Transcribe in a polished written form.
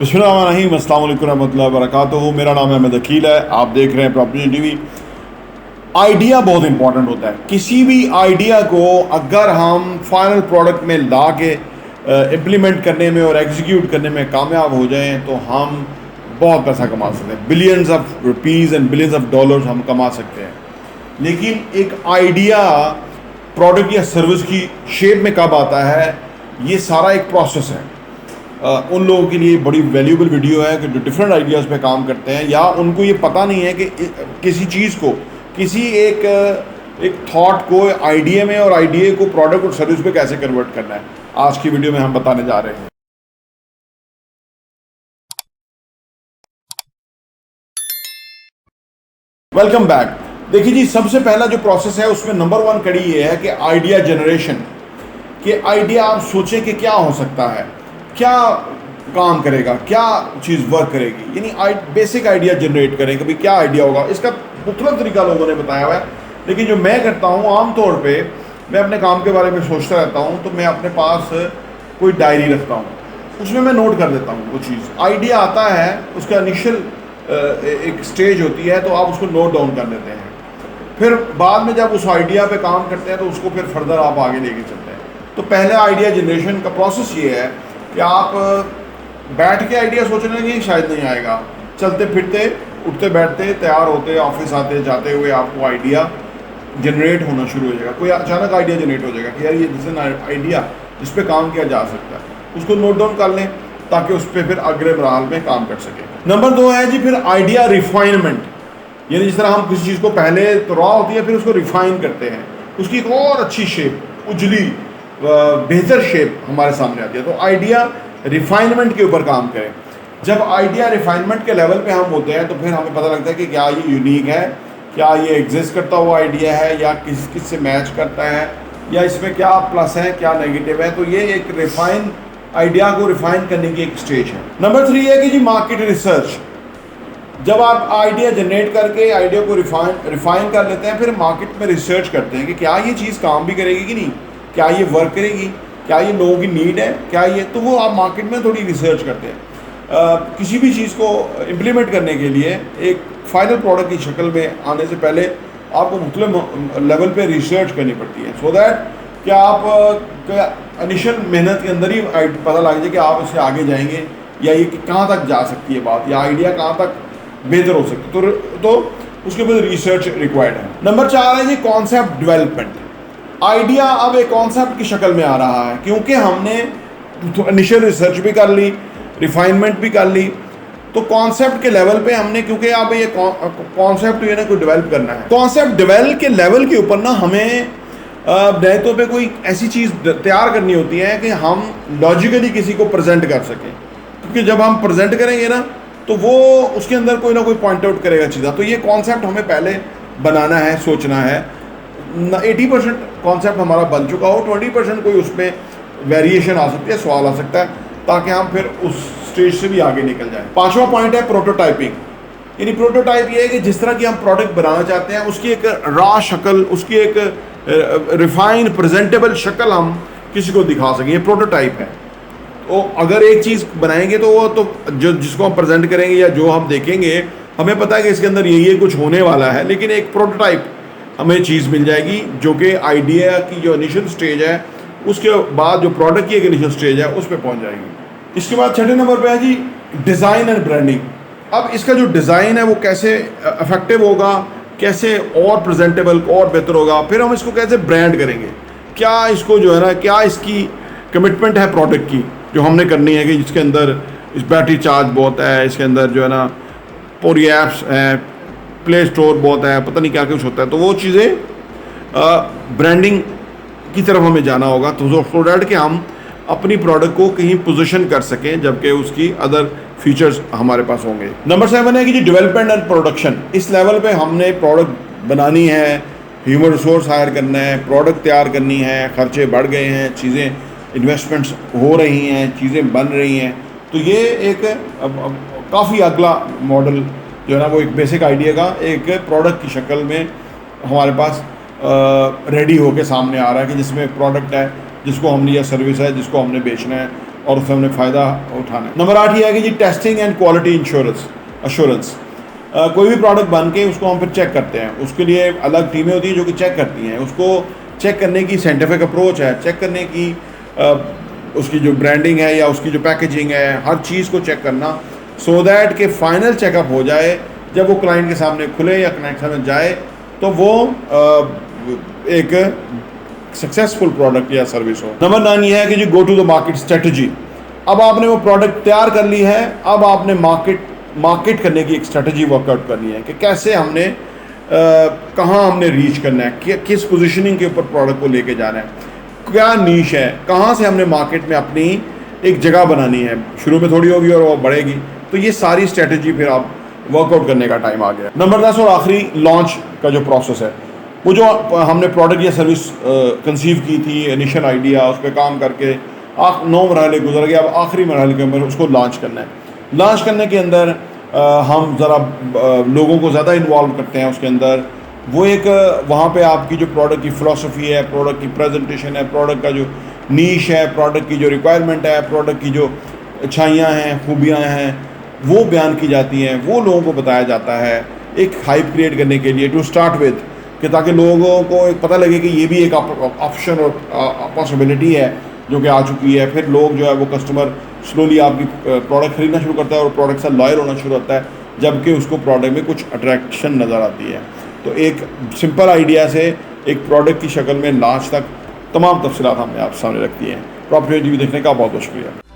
बिस्मिल्लाहिर्रहमानिर्रहीम, अस्सलाम वालेकुम रहमतुल्लाहि व बरकातुहू। मेरा नाम अहमद अकील है। आप देख रहे हैं प्रॉपर्टी टीवी। आइडिया बहुत इंपॉर्टेंट होता है। किसी भी आइडिया को अगर हम फाइनल प्रोडक्ट में ला के इम्प्लीमेंट करने में और एग्जीक्यूट करने में कामयाब हो जाएं तो हम बहुत पैसा कमा सकते हैं। Billions of rupees and billions of dollars हम कमा सकते हैं। लेकिन एक आइडिया प्रोडक्ट या सर्विस की शेप में कब आता है, ये सारा एक प्रोसेस है। उन लोगों के लिए बड़ी वैल्यूएबल वीडियो है कि जो डिफरेंट आइडियाज़ पे काम करते हैं या उनको ये पता नहीं है कि किसी चीज़ को, किसी एक थॉट को आइडिया में और आइडिया को प्रोडक्ट और सर्विस पे कैसे कन्वर्ट करना है। आज की वीडियो में हम बताने जा रहे हैं। Welcome back. देखिए जी, सबसे पहला जो प्रोसेस है उसमें नंबर 1 कड़ी ये है कि आइडिया जनरेशन। कि आइडिया आप सोचें कि क्या हो सकता है, क्या काम करेगा, क्या चीज़ वर्क करेगी, यानी बेसिक आइडिया जनरेट करें कि भाई क्या आइडिया होगा। इसका मुख्तलिफ तरीका लोगों ने बताया हुआ है, लेकिन जो मैं करता हूँ आमतौर पे, मैं अपने काम के बारे में सोचता रहता हूँ तो मैं अपने पास कोई डायरी रखता हूँ, उसमें मैं नोट कर देता हूँ वो चीज़। आइडिया आता है, उसका इनिशियल एक स्टेज होती है तो आप उसको नोट डाउन कर लेते हैं। फिर बाद में जब उस आइडिया पे काम करते हैं तो उसको फिर फर्दर आप आगे लेके चलते हैं। तो पहले आइडिया जनरेशन का प्रोसेस ये है कि आप बैठ के आइडिया सोचने लगे शायद नहीं आएगा। चलते फिरते, उठते बैठते, तैयार होते, ऑफिस आते जाते हुए आपको आइडिया जनरेट होना शुरू हो जाएगा। कोई अचानक आइडिया जनरेट हो जाएगा कि यार ये दिस इज एन आइडिया जिस पे काम किया जा सकता है। उसको नोट डाउन कर लें ताकि उस पर फिर अगले मराहल में काम कर सकें। नंबर 2 है जी फिर आइडिया रिफाइनमेंट, यानी जिस तरह हम किसी चीज़ को पहले तो रॉ होती है, फिर उसको रिफाइन करते हैं, उसकी एक और अच्छी शेप, उजली बेहतर शेप हमारे सामने आती है। तो आइडिया रिफाइनमेंट के ऊपर काम करें। जब आइडिया रिफाइनमेंट के लेवल पे हम होते हैं तो फिर हमें पता लगता है कि क्या ये यूनिक है, क्या ये एग्जिस्ट करता हुआ आइडिया है, या किस से मैच करता है, या इसमें क्या प्लस है क्या नेगेटिव है। तो ये एक रिफाइन आइडिया को रिफाइन करने की एक स्टेज है। नंबर 3 है कि जी मार्केट रिसर्च। जब आप आइडिया जनरेट करके आइडिया को रिफाइन कर लेते हैं, फिर मार्केट में रिसर्च करते हैं कि क्या ये चीज़ काम भी करेगी कि नहीं, क्या ये वर्क करेगी, क्या ये लोगों की नीड है, क्या ये, तो वो आप मार्केट में थोड़ी रिसर्च करते हैं। किसी भी चीज़ को इम्प्लीमेंट करने के लिए एक फाइनल प्रोडक्ट की शक्ल में आने से पहले आपको मुख्तलिफ लेवल पे रिसर्च करनी पड़ती है, सो दैट कि आप इनिशियल मेहनत के अंदर ही पता लग जाए कि आप इससे आगे जाएंगे या ये कहाँ तक जा सकती है बात, या आइडिया कहाँ तक बेहतर हो सकती है। तो उसके बाद रिसर्च रिक्वायर्ड है। नंबर 4 है जी कॉन्सेप्ट डेवलपमेंट। आइडिया अब एक कॉन्सेप्ट की शक्ल में आ रहा है क्योंकि हमने इनिशियल रिसर्च भी कर ली, रिफाइनमेंट भी कर ली। तो कॉन्सेप्ट के लेवल पे हमने, क्योंकि अब ये कॉन्सेप्ट ये ना कोई डेवलप करना है, कॉन्सेप्ट डेवलप के लेवल के ऊपर ना हमें नए तौर पे कोई ऐसी चीज़ तैयार करनी होती है कि हम लॉजिकली किसी को प्रेजेंट कर सकें। क्योंकि जब हम प्रेजेंट करेंगे ना तो वो उसके अंदर कोई ना कोई पॉइंट आउट करेगा चीज़ा। तो ये कॉन्सेप्ट हमें पहले बनाना है, सोचना है। 80% कॉन्सेप्ट हमारा बन चुका हो, 20% कोई उसमें वेरिएशन आ सकती है, सवाल आ सकता है, ताकि हम फिर उस स्टेज से भी आगे निकल जाएं। 5वां पॉइंट है प्रोटोटाइपिंग। यानी प्रोटोटाइप ये है कि जिस तरह की हम प्रोडक्ट बनाना चाहते हैं उसकी एक रॉ शक्ल, उसकी एक रिफाइन प्रेजेंटेबल शक्ल हम किसी को दिखा सकें, ये प्रोटोटाइप है। तो अगर एक चीज़ बनाएंगे तो वो तो जो जिसको हम प्रेजेंट करेंगे या जो हम देखेंगे, हमें पता है कि इसके अंदर ये कुछ होने वाला है, लेकिन एक प्रोटोटाइप हमें चीज़ मिल जाएगी जो कि आइडिया की जो इनिशियल स्टेज है, उसके बाद जो प्रोडक्ट की एक इनिशियल स्टेज है उस पर पहुंच जाएगी। इसके बाद 6ठे नंबर पे है जी डिज़ाइन एंड ब्रांडिंग। अब इसका जो डिज़ाइन है वो कैसे इफेक्टिव होगा, कैसे और प्रेजेंटेबल और बेहतर होगा, फिर हम इसको कैसे ब्रांड करेंगे, क्या इसको जो है ना, क्या इसकी कमिटमेंट है प्रोडक्ट की जो हमने करनी है कि जिसके अंदर इस बैटरी चार्ज बहुत है, इसके अंदर जो है ना पूरी ऐप्स हैं, प्ले स्टोर बहुत है, पता नहीं क्या कुछ होता है। तो वो चीज़ें ब्रांडिंग की तरफ हमें जाना होगा, तो सो डैट कि हम अपनी प्रोडक्ट को कहीं पोजीशन कर सकें जबकि उसकी अदर फीचर्स हमारे पास होंगे। नंबर 7 है कि जी डेवलपमेंट एंड प्रोडक्शन। इस लेवल पे हमने प्रोडक्ट बनानी है, ह्यूमन रिसोर्स हायर करना है, प्रोडक्ट तैयार करनी है, खर्चे बढ़ गए हैं, चीज़ें इन्वेस्टमेंट्स हो रही हैं, चीज़ें बन रही हैं। तो ये एक काफ़ी अगला मॉडल जो है ना, वो एक बेसिक आइडिया का एक प्रोडक्ट की शक्ल में हमारे पास रेडी होके सामने आ रहा है कि जिसमें प्रोडक्ट है जिसको हमने, या सर्विस है जिसको हमने बेचना है, और उससे हमने फ़ायदा उठाना है। नंबर 8 ये है कि G testing and quality assurance. कोई भी प्रोडक्ट बन के उसको हम फिर चेक करते हैं, उसके लिए अलग टीमें होती हैं जो कि चेक करती हैं उसको। चेक करने की साइंटिफिक अप्रोच है, चेक करने की उसकी जो ब्रांडिंग है या उसकी जो पैकेजिंग है, हर चीज़ को चेक करना, सो दैट के फाइनल चेकअप हो जाए, जब वो क्लाइंट के सामने खुले या क्लाइंट के सामने जाए तो वो एक सक्सेसफुल प्रोडक्ट या सर्विस हो। नंबर 9 ये है कि जी go to the market strategy. अब आपने वो प्रोडक्ट तैयार कर ली है, अब आपने मार्केट करने की एक स्ट्रेटजी वर्कआउट करनी है कि कैसे हमने कहाँ हमने रीच करना है, किस पोजीशनिंग के ऊपर प्रोडक्ट को लेके जाना है, क्या नीश है, कहाँ से हमने मार्केट में अपनी एक जगह बनानी है। शुरू में थोड़ी होगी और वो बढ़ेगी, तो ये सारी स्ट्रेटजी फिर आप वर्कआउट करने का टाइम आ गया। नंबर 10 और आखिरी, लॉन्च का जो प्रोसेस है, वो जो हमने प्रोडक्ट या सर्विस कंसीव की थी, इनिशियल आइडिया, उस पर काम करके 9 मरहले गुजर गया, अब आखिरी मरहले के अंदर उसको लॉन्च करना है। लॉन्च करने के अंदर हम ज़रा लोगों को ज़्यादा इन्वॉल्व करते हैं उसके अंदर। वो एक वहाँ पे आपकी जो प्रोडक्ट की फ़िलासफ़ी है, प्रोडक्ट की प्रेजेंटेशन है, प्रोडक्ट का जो नीश है, प्रोडक्ट की जो रिक्वायरमेंट है, प्रोडक्ट की जो अच्छाइयाँ हैं, खूबियाँ हैं, वो बयान की जाती हैं, वो लोगों को बताया जाता है एक हाइप क्रिएट करने के लिए, टू स्टार्ट विद, कि ताकि लोगों को एक पता लगे कि ये भी एक ऑप्शन और पॉसिबिलिटी है जो कि आ चुकी है। फिर लोग जो है वो कस्टमर स्लोली आपकी प्रोडक्ट खरीदना शुरू करता है और प्रोडक्ट से लॉयल होना शुरू होता है, जबकि उसको प्रोडक्ट में कुछ अट्रैक्शन नज़र आती है। तो एक सिंपल आइडिया से एक प्रोडक्ट की शक्ल में लॉन्च तक तमाम तफसीलात हमने आप सामने रख दी हैं। प्रॉपर्टी टीवी देखने का बहुत बहुत शुक्रिया।